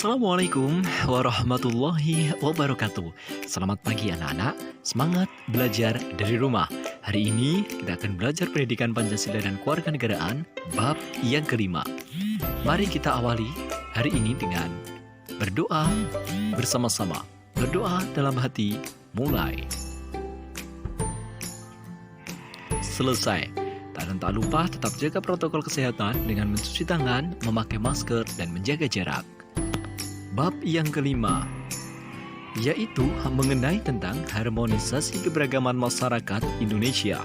Assalamualaikum warahmatullahi wabarakatuh. Selamat pagi anak-anak, semangat belajar dari rumah. Hari ini kita akan belajar pendidikan Pancasila dan Kewarganegaraan bab yang kelima. Mari kita awali hari ini dengan berdoa bersama-sama. Berdoa dalam hati, mulai. Selesai. Dan tak lupa tetap jaga protokol kesehatan dengan mencuci tangan, memakai masker, dan menjaga jarak. Bab yang kelima, yaitu mengenai tentang harmonisasi keberagaman masyarakat Indonesia.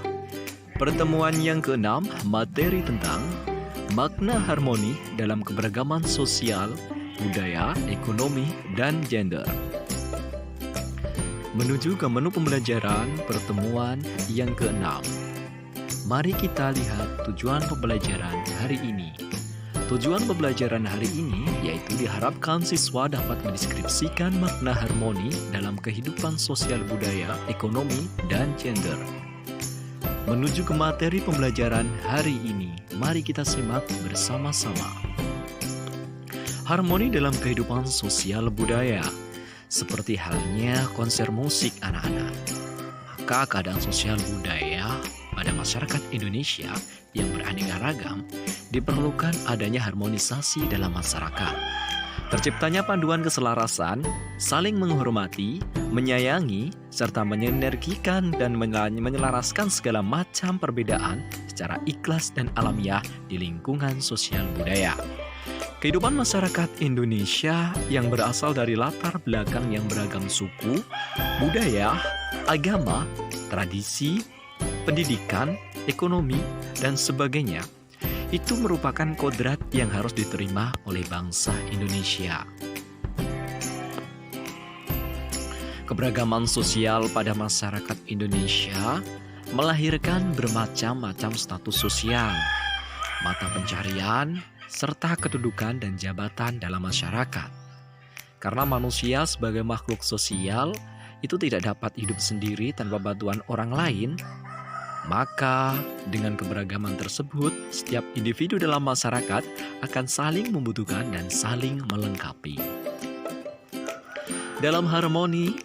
Pertemuan yang keenam, materi tentang makna harmoni dalam keberagaman sosial, budaya, ekonomi, dan gender. Menuju ke menu pembelajaran pertemuan yang keenam. Mari kita lihat tujuan pembelajaran hari ini. Tujuan pembelajaran hari ini yaitu diharapkan siswa dapat mendeskripsikan makna harmoni dalam kehidupan sosial budaya, ekonomi, dan gender. Menuju ke materi pembelajaran hari ini, mari kita simak bersama-sama. Harmoni dalam kehidupan sosial budaya, seperti halnya konser musik anak-anak. Maka keadaan sosial budaya pada masyarakat Indonesia yang beraneka ragam, diperlukan adanya harmonisasi dalam masyarakat. Terciptanya panduan keselarasan, saling menghormati, menyayangi, serta menyenergikan dan menyelaraskan segala macam perbedaan secara ikhlas dan alamiah di lingkungan sosial budaya. Kehidupan masyarakat Indonesia yang berasal dari latar belakang yang beragam suku, budaya, agama, tradisi, pendidikan, ekonomi, dan sebagainya, itu merupakan kodrat yang harus diterima oleh bangsa Indonesia. Keberagaman sosial pada masyarakat Indonesia melahirkan bermacam-macam status sosial, mata pencarian, serta kedudukan dan jabatan dalam masyarakat. Karena manusia sebagai makhluk sosial itu tidak dapat hidup sendiri tanpa bantuan orang lain, maka dengan keberagaman tersebut, setiap individu dalam masyarakat akan saling membutuhkan dan saling melengkapi. Dalam harmoni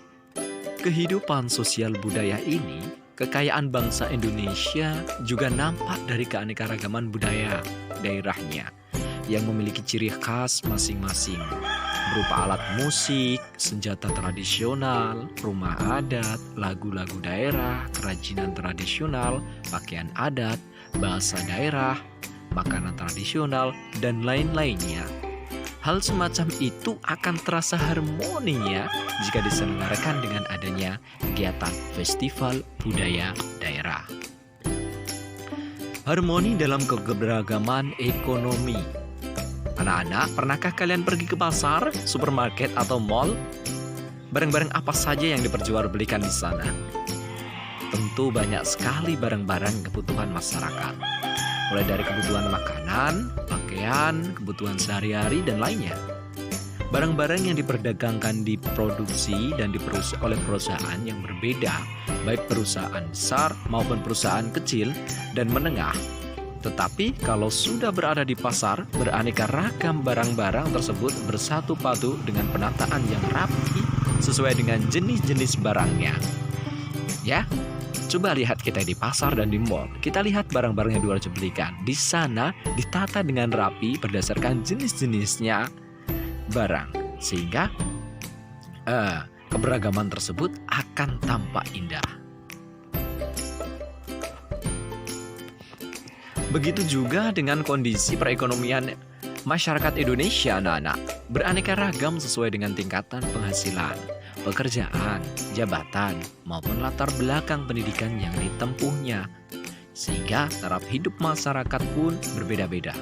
kehidupan sosial budaya ini, kekayaan bangsa Indonesia juga nampak dari keanekaragaman budaya daerahnya yang memiliki ciri khas masing-masing, berupa alat musik, senjata tradisional, rumah adat, lagu-lagu daerah, kerajinan tradisional, pakaian adat, bahasa daerah, makanan tradisional, dan lain-lainnya. Hal semacam itu akan terasa harmoninya jika diselenggarakan dengan adanya kegiatan festival budaya daerah. Harmoni dalam keberagaman ekonomi. Anak-anak, pernahkah kalian pergi ke pasar, supermarket, atau mall? Barang-barang apa saja yang diperjualbelikan di sana? Tentu banyak sekali barang-barang kebutuhan masyarakat. Mulai dari kebutuhan makanan, pakaian, kebutuhan sehari-hari, dan lainnya. Barang-barang yang diperdagangkan diproduksi dan diproduksi oleh perusahaan yang berbeda, baik perusahaan besar maupun perusahaan kecil dan menengah. Tetapi kalau sudah berada di pasar, beraneka ragam barang-barang tersebut bersatu padu dengan penataan yang rapi sesuai dengan jenis-jenis barangnya. Ya, coba lihat kita di pasar dan di mall. Kita lihat barang-barang yang dijualbelikan. Di sana ditata dengan rapi berdasarkan jenis-jenisnya barang. Sehingga keberagaman tersebut akan tampak indah. Begitu juga dengan kondisi perekonomian masyarakat Indonesia, anak-anak. Beraneka ragam sesuai dengan tingkatan penghasilan, pekerjaan, jabatan, maupun latar belakang pendidikan yang ditempuhnya. Sehingga taraf hidup masyarakat pun berbeda-beda.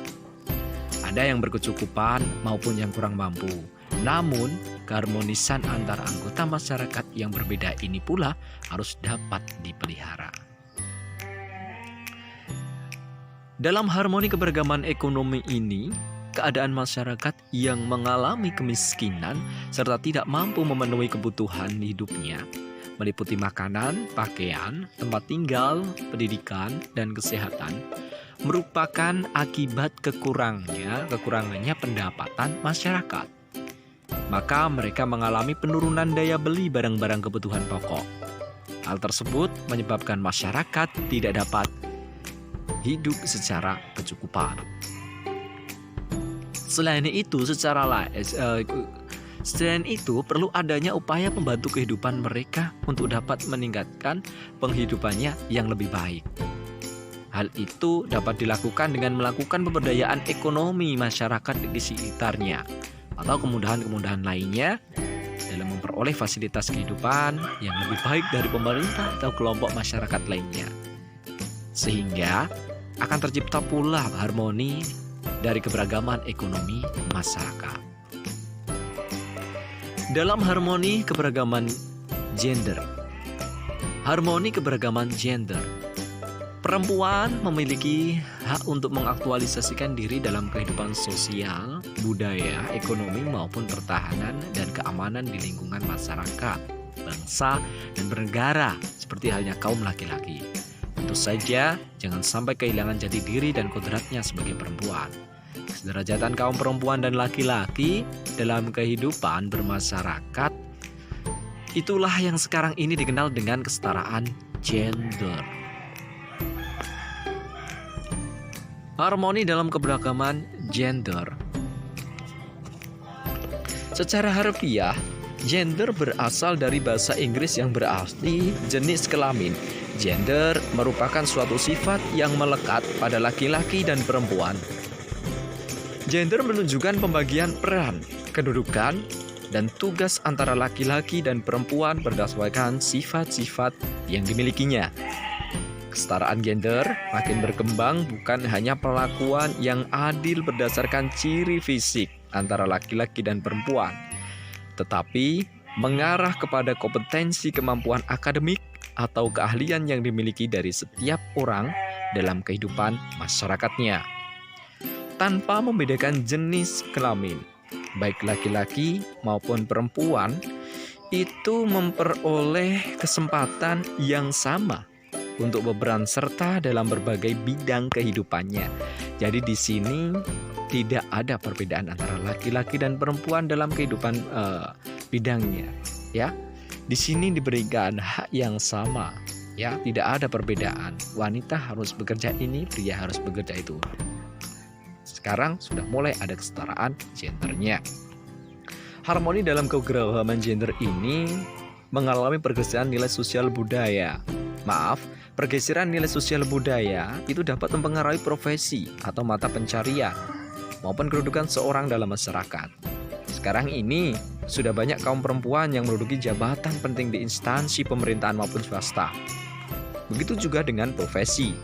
Ada yang berkecukupan maupun yang kurang mampu. Namun, keharmonisan antar anggota masyarakat yang berbeda ini pula harus dapat dipelihara. Dalam harmoni keberagaman ekonomi ini, keadaan masyarakat yang mengalami kemiskinan serta tidak mampu memenuhi kebutuhan hidupnya, meliputi makanan, pakaian, tempat tinggal, pendidikan, dan kesehatan, merupakan akibat kekurangannya pendapatan masyarakat. maka mereka mengalami penurunan daya beli barang-barang kebutuhan pokok. Hal tersebut menyebabkan masyarakat tidak dapat hidup secara kecukupan. Selain itu, perlu adanya upaya membantu kehidupan mereka untuk dapat meningkatkan penghidupannya yang lebih baik. Hal itu dapat dilakukan dengan melakukan pemberdayaan ekonomi masyarakat di sekitarnya atau kemudahan-kemudahan lainnya dalam memperoleh fasilitas kehidupan yang lebih baik dari pemerintah atau kelompok masyarakat lainnya. Sehingga akan tercipta pula harmoni dari keberagaman ekonomi masyarakat. Dalam harmoni keberagaman gender. Perempuan memiliki hak untuk mengaktualisasikan diri dalam kehidupan sosial, budaya, ekonomi maupun pertahanan dan keamanan di lingkungan masyarakat, bangsa, dan bernegara seperti halnya kaum laki-laki. Tentu saja jangan sampai kehilangan jati diri dan kodratnya sebagai perempuan. Kesederajatan kaum perempuan dan laki-laki dalam kehidupan bermasyarakat, itulah yang sekarang ini dikenal dengan kesetaraan gender. Harmoni dalam keberagaman gender. Secara harfiah, gender berasal dari bahasa Inggris yang berarti jenis kelamin. Gender merupakan suatu sifat yang melekat pada laki-laki dan perempuan. Gender menunjukkan pembagian peran, kedudukan, dan tugas antara laki-laki dan perempuan berdasarkan sifat-sifat yang dimilikinya. Kesetaraan gender makin berkembang bukan hanya perlakuan yang adil berdasarkan ciri fisik antara laki-laki dan perempuan, tetapi mengarah kepada kompetensi kemampuan akademik atau keahlian yang dimiliki dari setiap orang dalam kehidupan masyarakatnya. Tanpa membedakan jenis kelamin, baik laki-laki maupun perempuan itu memperoleh kesempatan yang sama untuk berperan serta dalam berbagai bidang kehidupannya. Jadi di sini tidak ada perbedaan antara laki-laki dan perempuan dalam kehidupan bidangnya, ya. Di sini diberikan hak yang sama, ya. Tidak ada perbedaan. Wanita harus bekerja ini, pria harus bekerja itu. Sekarang sudah mulai ada kesetaraan gendernya. Harmoni dalam keberagaman gender ini mengalami pergeseran nilai sosial budaya. Pergeseran nilai sosial budaya itu dapat mempengaruhi profesi atau mata pencarian maupun kedudukan seorang dalam masyarakat. Sekarang ini sudah banyak kaum perempuan yang menduduki jabatan penting di instansi pemerintahan maupun swasta. Begitu juga dengan profesi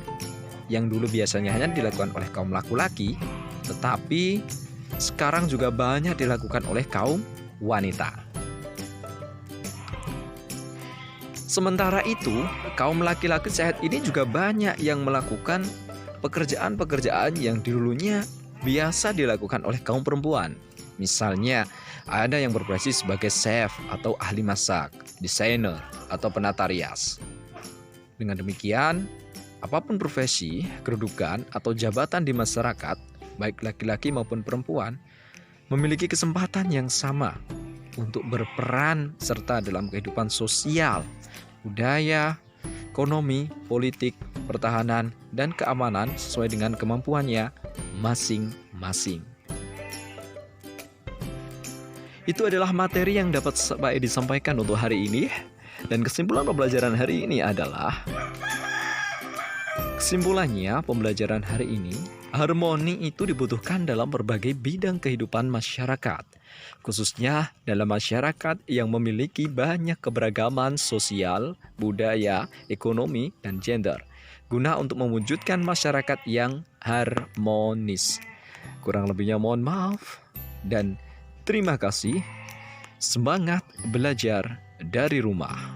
yang dulu biasanya hanya dilakukan oleh kaum laki-laki, tetapi sekarang juga banyak dilakukan oleh kaum wanita. Sementara itu, kaum laki-laki saat ini juga banyak yang melakukan pekerjaan-pekerjaan yang dulunya biasa dilakukan oleh kaum perempuan. Misalnya, ada yang berprofesi sebagai chef atau ahli masak, desainer, atau penata rias. Dengan demikian, apapun profesi, kedudukan, atau jabatan di masyarakat, baik laki-laki maupun perempuan, memiliki kesempatan yang sama untuk berperan serta dalam kehidupan sosial, budaya, ekonomi, politik, pertahanan, dan keamanan sesuai dengan kemampuannya masing-masing. Itu adalah materi yang dapat disampaikan untuk hari ini. Dan kesimpulan pembelajaran hari ini adalah, kesimpulannya pembelajaran hari ini, harmoni itu dibutuhkan dalam berbagai bidang kehidupan masyarakat, khususnya dalam masyarakat yang memiliki banyak keberagaman sosial, budaya, ekonomi, dan gender, guna untuk mewujudkan masyarakat yang harmonis. Kurang lebihnya mohon maaf dan terima kasih. Semangat belajar dari rumah.